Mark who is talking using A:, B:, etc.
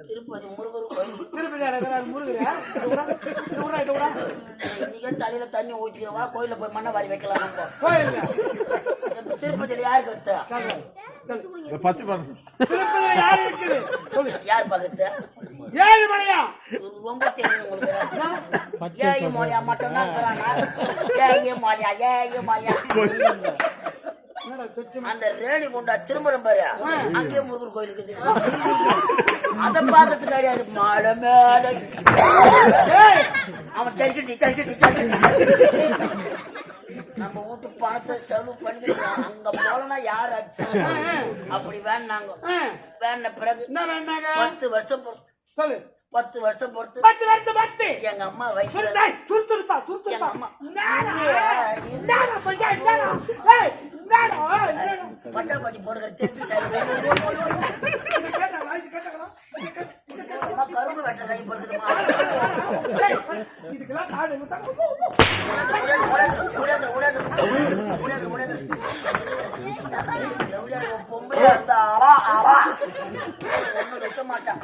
A: திருப்பதி முருகர் கோயில்.
B: இன்னைக்கு தலையில தண்ணி ஊத்திக்கிறவா கோயில போய் மண்ணை வாரி வைக்கலாம். திருப்பதியில யாருக்கு எடுத்தா யார் பக்கத்து ரொம்ப தெரியும் உங்களுக்கு. ஏ மோடியா மட்டும்தான் அந்த ரேணி குண்டா திரும்புறம் பாரு, அங்கேயே முருகர் கோயில் இருக்குது. அதை பார்க்கறது கிடையாது. மாலை மேடை அவன் சரிக்கிட்டு நம்ம வீட்டு பணத்தை செலவு பண்ணிக்கலாம். அங்க போலனா யார் ஆச்சு அப்படி வேணாங்க. வேண பிறகு 10 வருஷம் சொல்லு. 10 வருஷம் பொறுத்து எங்க அம்மா வயசு எங்க அம்மா பட்டாப்பாட்டி போடுகிற தெரிஞ்சு சரி கரும்பு வெட்ட கை படுத்துமா பொம்பளை இருந்தா ஒண்ணு வைக்க மாட்டான்.